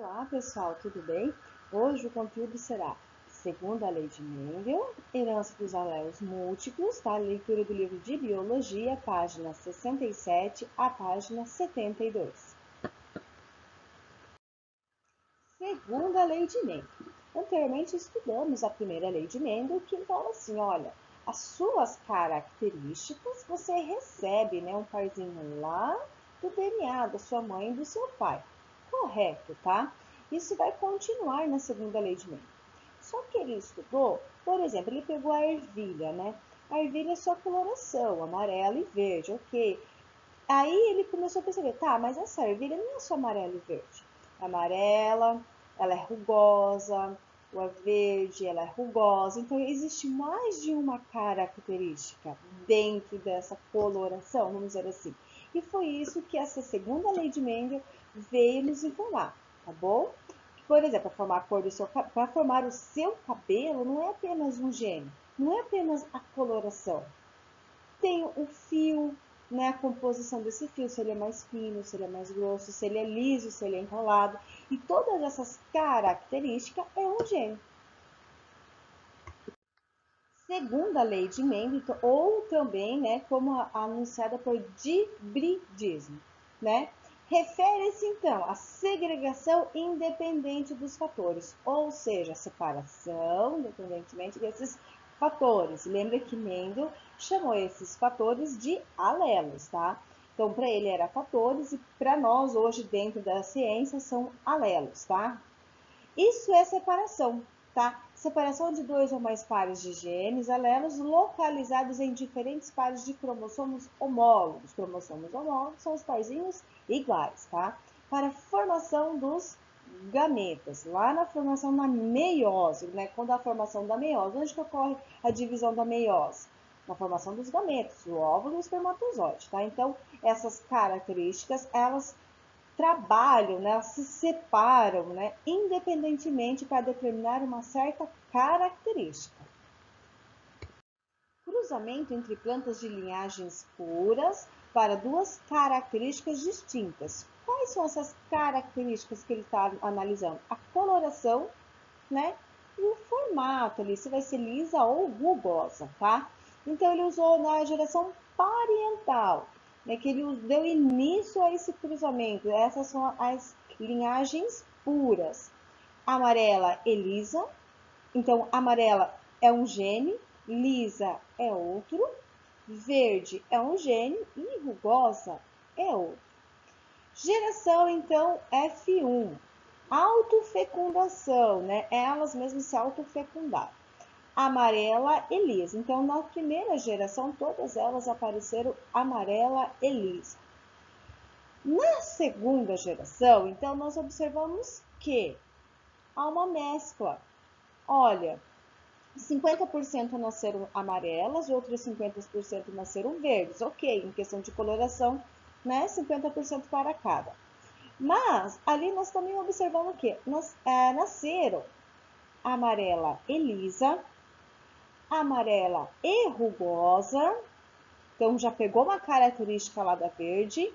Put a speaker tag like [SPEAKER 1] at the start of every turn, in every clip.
[SPEAKER 1] Olá, pessoal, tudo bem? Hoje o conteúdo será segundo a lei de Mendel, herança dos alelos múltiplos, tá? Leitura do livro de Biologia, página 67 à página 72. Segunda lei de Mendel. Anteriormente estudamos a primeira lei de Mendel, que fala assim, olha, as suas características você recebe, né, um parzinho lá do DNA da sua mãe e do seu pai. Correto, tá? Isso vai continuar na segunda lei de Mendel. Só que ele estudou, por exemplo, ele pegou a ervilha, né? A ervilha é só coloração, amarela e verde, ok. Aí ele começou a perceber, tá, mas essa ervilha não é só amarela e verde. É amarela, ela é rugosa, o verde, ela é rugosa. Então, existe mais de uma característica dentro dessa coloração, vamos dizer assim. E foi isso que essa segunda lei de Mendel veio nos informar, tá bom? Por exemplo, para formar o seu cabelo não é apenas um gene, não é apenas a coloração. Tem o fio, né, a composição desse fio, se ele é mais fino, se ele é mais grosso, se ele é liso, se ele é enrolado. E todas essas características é um gene. Segundo a lei de Mendel, ou também, né, como anunciada por hibridismo, né? Refere-se, então, à segregação independente dos fatores, ou seja, a separação independentemente desses fatores. Lembra que Mendel chamou esses fatores de alelos, tá? Então, para ele era fatores e para nós, hoje, dentro da ciência, são alelos, tá? Isso é separação, tá? Separação de dois ou mais pares de genes, alelos localizados em diferentes pares de cromossomos homólogos. Cromossomos homólogos são os parzinhos iguais, tá? Para a formação dos gametas, lá na formação da meiose, né? Quando a formação da meiose, onde que ocorre a divisão da meiose? Na formação dos gametos, o óvulo e o espermatozoide, tá? Então, essas características, elas trabalham, né, elas se separam, né, independentemente para determinar uma certa característica. Cruzamento entre plantas de linhagens puras para duas características distintas. Quais são essas características que ele está analisando? A coloração, né, e o formato ali, se vai ser lisa ou rugosa, tá? Então ele usou na geração parental, né, que ele deu início a esse cruzamento. Essas são as linhagens puras. Amarela ELISA, então amarela é um gene, lisa é outro, verde é um gene e rugosa é outro. Geração, então, F1. Autofecundação, né? Elas mesmas se autofecundaram. Amarela ELISA. Então, na primeira geração, todas elas apareceram amarela ELISA. Na segunda geração, então, nós observamos que há uma mescla. Olha, 50% nasceram amarelas e outros 50% nasceram verdes. Ok, em questão de coloração, né? 50% para cada. Mas ali nós também observamos que nasceram amarela ELISA, amarela e rugosa, então já pegou uma característica lá da verde,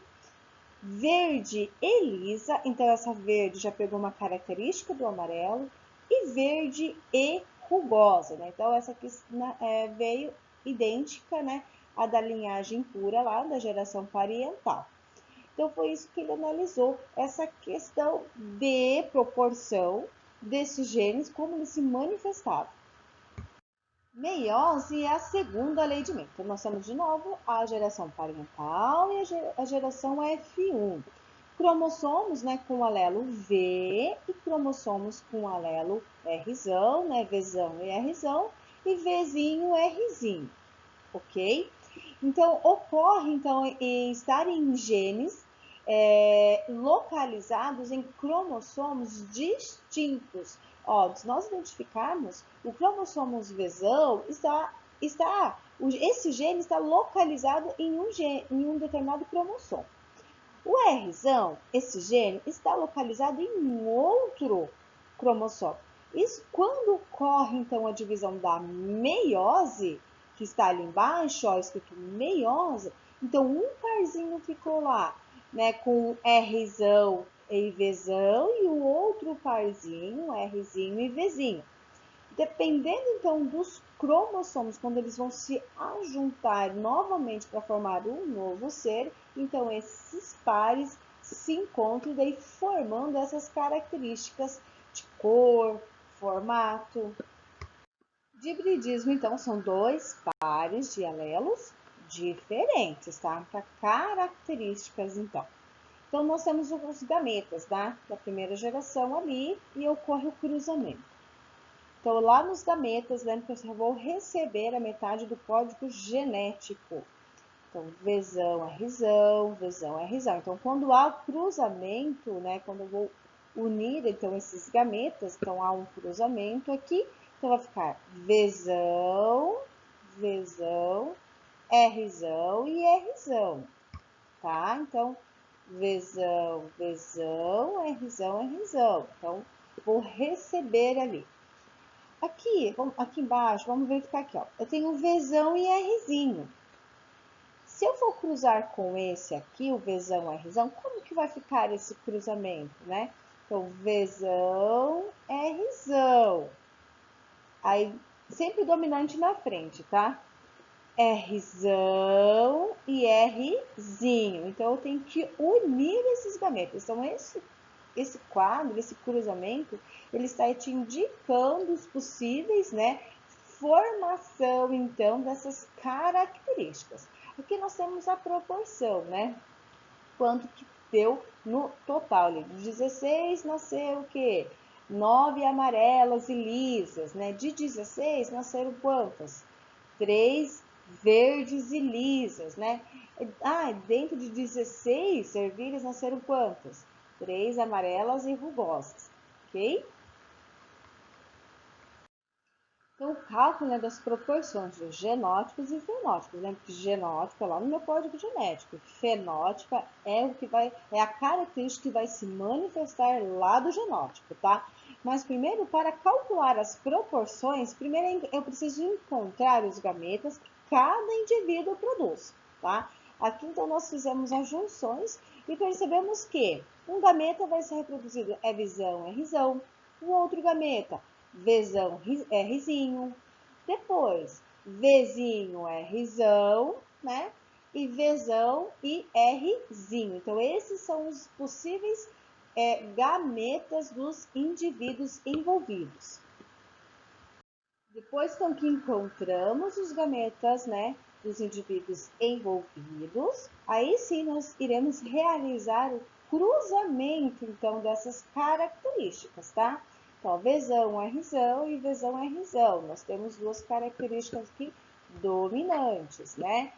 [SPEAKER 1] verde ELISA, então essa verde já pegou uma característica do amarelo, e verde e rugosa, né? Então essa aqui veio idêntica, né, a da linhagem pura lá da geração parental. Então, foi isso que ele analisou, essa questão de proporção desses genes, como eles se manifestavam. Meiose é a segunda lei de Mendel. Então, nós temos de novo a geração parental e a geração F1. Cromossomos, né, com alelo V e cromossomos com alelo Rzão, né, Vzão e Rzão, e Vzinho, Rzinho, ok? Então, ocorre então, em estar em genes localizados em cromossomos distintos. Ó, se nós identificarmos, o cromossomo Vzão esse gene está localizado em um determinado cromossomo. O Rzão, esse gene, está localizado em um outro cromossomo. Isso quando ocorre, então, a divisão da meiose, que está ali embaixo, ó, escrito meiose, então um parzinho ficou lá, né, com Rzão e Vzão, e o outro parzinho, Rzinho e Vzinho. Dependendo, então, dos cromossomos, quando eles vão se ajuntar novamente para formar um novo ser, então esses pares se encontram daí formando essas características de cor, formato. De hibridismo, então, são dois pares de alelos diferentes, tá? Para características, então. Então, nós temos os gametas, tá? Da primeira geração ali, e ocorre o cruzamento. Então, lá nos gametas, lembra que eu vou receber a metade do código genético. Então, Vzão, Rzão, Vzão, Rzão. Então, quando há cruzamento, né? Quando eu vou unir, então, esses gametas, então há um cruzamento aqui. Então, vai ficar Vzão, Vzão, Rzão e Rzão, tá? Então, Vzão, Vzão, Rzão, Rzão. Então, vou receber ali. Aqui embaixo, vamos verificar aqui, ó. Eu tenho Vzão e Rzinho. Se eu for cruzar com esse aqui, o Vzão e Rzão, como que vai ficar esse cruzamento, né? Então, Vzão, Rzão. Aí, sempre dominante na frente, tá? Rzão e Rzinho. Então, eu tenho que unir esses gametas. Então, esse quadro, esse cruzamento, ele está te indicando os possíveis, né? Formação, então, dessas características. Aqui nós temos a proporção, né? Quanto que deu no total ali. De 16 nasceu o quê? 9 amarelas e lisas, né? De 16 nasceram quantas? 3 verdes e lisas, né? Dentro de 16 ervilhas nasceram quantas? 3 amarelas e rugosas, ok? Então, o cálculo, né, das proporções dos genótipos e fenótipos. Lembra que genótipo é lá no meu código genético. Fenótipa é a característica que vai se manifestar lá do genótipo, tá? Mas primeiro, para calcular as proporções, primeiro eu preciso encontrar os gametas que cada indivíduo produz, tá? Aqui, então, nós fizemos as junções e percebemos que um gameta vai ser reproduzido Vzão, Rzão, o outro gameta Vzão, Rzinho. Depois, Vzinho, Rzão, né? E Vzão e Rzinho. Então, esses são os possíveis gametas dos indivíduos envolvidos. Depois, então, que encontramos os gametas, né, dos indivíduos envolvidos, aí sim nós iremos realizar o cruzamento, então, dessas características, tá? Então, Vzão, Rzão e Vzão, Rzão. Nós temos duas características aqui dominantes, né?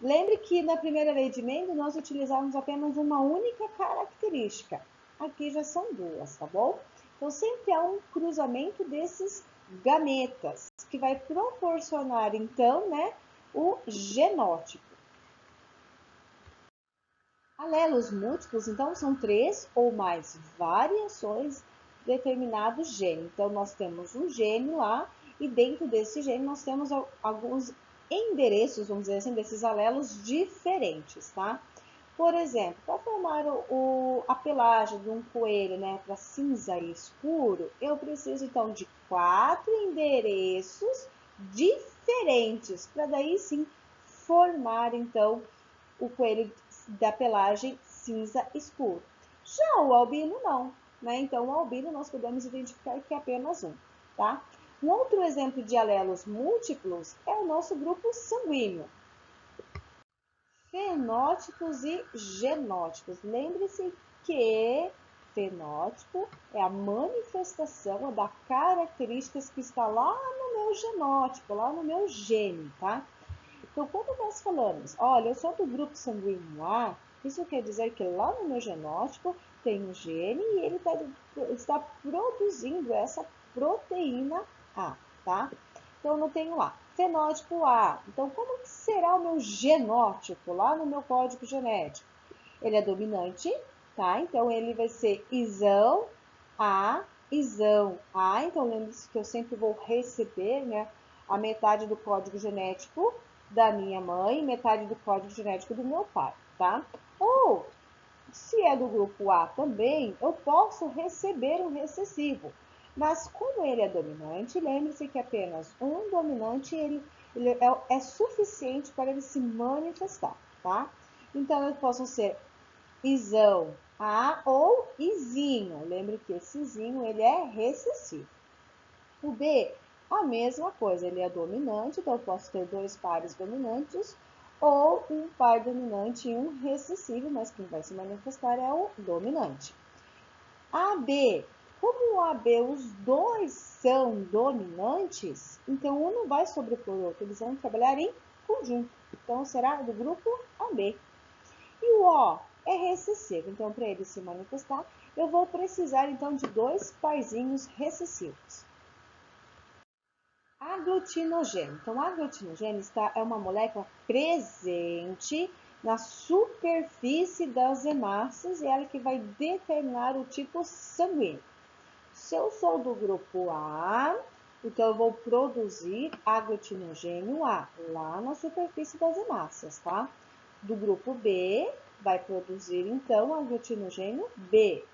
[SPEAKER 1] Lembre que na primeira lei de Mendel nós utilizamos apenas uma única característica. Aqui já são duas, tá bom? Então, sempre há um cruzamento desses gametas, que vai proporcionar, então, né, o genótipo. Alelos múltiplos, então, são 3 ou mais variações de determinado gene. Então, nós temos um gene lá, e dentro desse gene nós temos alguns endereços, vamos dizer assim, desses alelos diferentes, tá? Por exemplo, para formar a pelagem de um coelho, né, para cinza escuro, eu preciso então de 4 endereços diferentes, para daí sim formar então o coelho da pelagem cinza escuro. Já o albino não, né? Então o albino nós podemos identificar que é apenas um, tá? Um outro exemplo de alelos múltiplos é o nosso grupo sanguíneo. Fenótipos e genótipos. Lembre-se que fenótipo é a manifestação da características que está lá no meu genótipo, lá no meu gene, tá? Então, quando nós falamos, olha, eu sou do grupo sanguíneo A, isso quer dizer que lá no meu genótipo tem um gene e ele está produzindo essa proteína A, tá? Então, eu não tenho lá fenótipo A. Então, como que será o meu genótipo lá no meu código genético? Ele é dominante, tá? Então, ele vai ser isão A, isão A. Então, lembre-se que eu sempre vou receber, né, a metade do código genético da minha mãe e metade do código genético do meu pai, tá? Ou Se é do grupo A também, eu posso receber um recessivo. Mas como ele é dominante, lembre-se que apenas um dominante é suficiente para ele se manifestar, tá? Então, eu posso ser isão A ou izinho. Lembre que esse izinho ele é recessivo. O B, a mesma coisa, ele é dominante, então eu posso ter dois pares dominantes ou um par dominante e um recessivo, mas quem vai se manifestar é o dominante. AB, como o AB os dois são dominantes, então um não vai sobrepor o outro, eles vão trabalhar em conjunto. Então será do grupo AB. E o O é recessivo, então para ele se manifestar, eu vou precisar então de dois parzinhos recessivos. Aglutinogênio. Então, aglutinogênio é uma molécula presente na superfície das hemácias e ela que vai determinar o tipo sanguíneo. Se eu sou do grupo A, então eu vou produzir aglutinogênio A lá na superfície das hemácias, tá? Do grupo B, vai produzir então aglutinogênio B.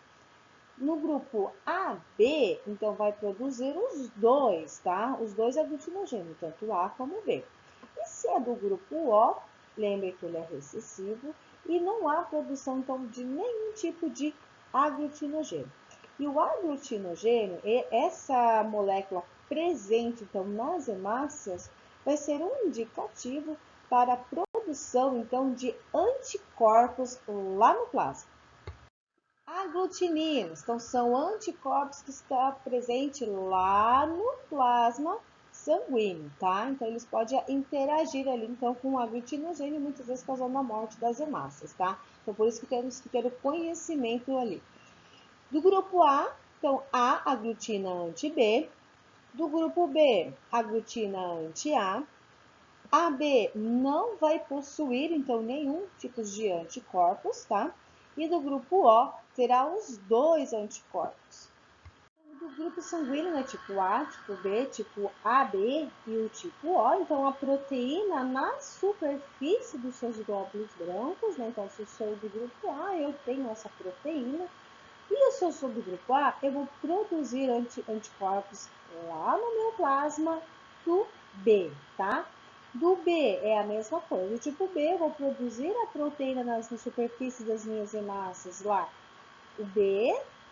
[SPEAKER 1] No grupo AB, então vai produzir os dois, tá? Os dois aglutinogênios, tanto A como B. E se é do grupo O, lembre que ele é recessivo e não há produção, então, de nenhum tipo de aglutinogênio. E o aglutinogênio, essa molécula presente, então, nas hemácias, vai ser um indicativo para a produção, então, de anticorpos lá no plasma. Aglutininos, então são anticorpos que estão presentes lá no plasma sanguíneo, tá? Então eles podem interagir ali então com o aglutinogênio, muitas vezes causando a morte das hemácias, tá? Então por isso que temos que ter o conhecimento ali. Do grupo A, então A aglutina anti-B, do grupo B, aglutina anti-A. A B não vai possuir, então, nenhum tipo de anticorpos, tá? E do grupo O, terá os dois anticorpos. Do grupo sanguíneo, né, tipo A, tipo B, tipo AB e o tipo O, então a proteína na superfície dos seus glóbulos brancos, né? Então, se eu sou do grupo A, eu tenho essa proteína. E se eu sou do grupo A, eu vou produzir anticorpos lá no meu plasma do B, tá? Do B é a mesma coisa. O tipo B, eu vou produzir a proteína na superfície das minhas hemácias lá, o B,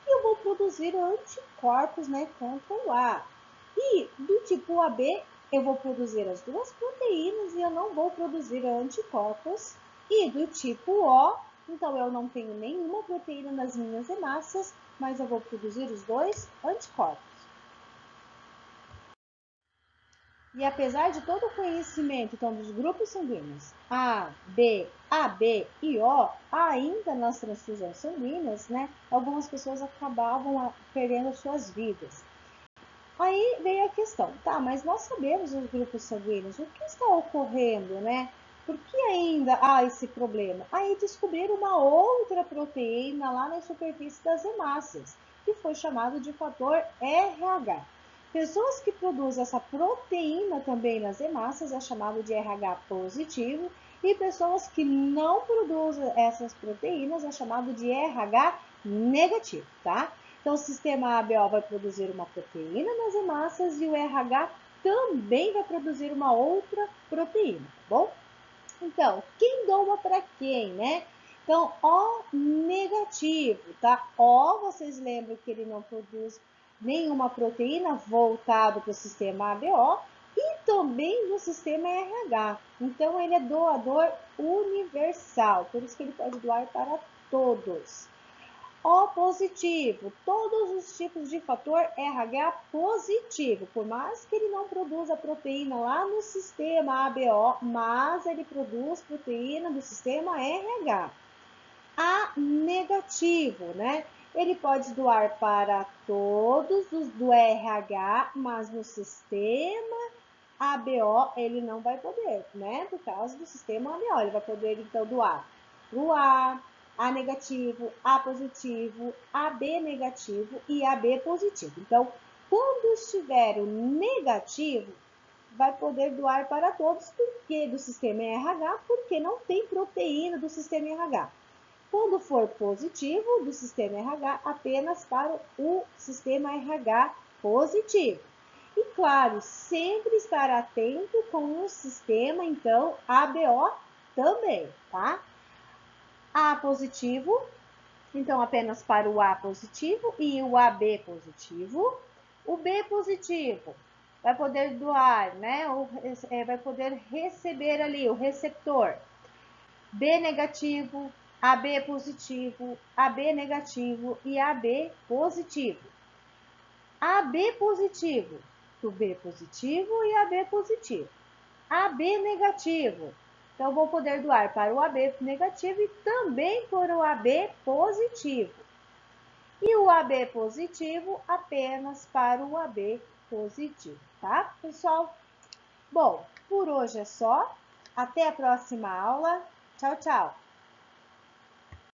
[SPEAKER 1] e eu vou produzir anticorpos, né, contra o A. E do tipo AB, eu vou produzir as duas proteínas e eu não vou produzir anticorpos. E do tipo O, então eu não tenho nenhuma proteína nas minhas hemácias, mas eu vou produzir os dois anticorpos. E apesar de todo o conhecimento então, dos grupos sanguíneos A, B, AB e O, ainda nas transfusões sanguíneas, né, algumas pessoas acabavam perdendo suas vidas. Aí veio a questão, tá, mas nós sabemos os grupos sanguíneos, o que está ocorrendo, né? Por que ainda há esse problema? Aí descobriram uma outra proteína lá na superfície das hemácias, que foi chamado de fator RH. Pessoas que produzem essa proteína também nas hemácias é chamado de RH positivo, e pessoas que não produzem essas proteínas é chamado de RH negativo, tá? Então, o sistema ABO vai produzir uma proteína nas hemácias e o RH também vai produzir uma outra proteína, tá bom? Então, quem doa para quem, né? Então, O negativo, tá? O, vocês lembram que ele não produz nenhuma proteína voltado para o sistema ABO e também no sistema RH. Então, ele é doador universal, por isso que ele pode doar para todos. O positivo, todos os tipos de fator RH positivo, por mais que ele não produza proteína lá no sistema ABO, mas ele produz proteína do sistema RH. A negativo, né? Ele pode doar para todos os do RH, mas no sistema ABO ele não vai poder, né? Por causa do sistema ABO, ele vai poder então doar para o A negativo, A positivo, AB negativo e AB positivo. Então, quando estiver o negativo, vai poder doar para todos, porque do sistema RH, porque não tem proteína do sistema RH. Quando for positivo, do sistema RH, apenas para o sistema RH positivo. E claro, sempre estar atento com o sistema, então, ABO também, tá? A positivo, então apenas para o A positivo e o AB positivo. O B positivo vai poder doar, né? Vai poder receber ali, o receptor. B negativo, AB positivo, AB negativo e AB positivo. AB positivo, do B positivo e AB positivo. AB negativo, então vou poder doar para o AB negativo e também para o AB positivo. E o AB positivo apenas para o AB positivo, tá, pessoal? Bom, por hoje é só. Até a próxima aula. Tchau, tchau!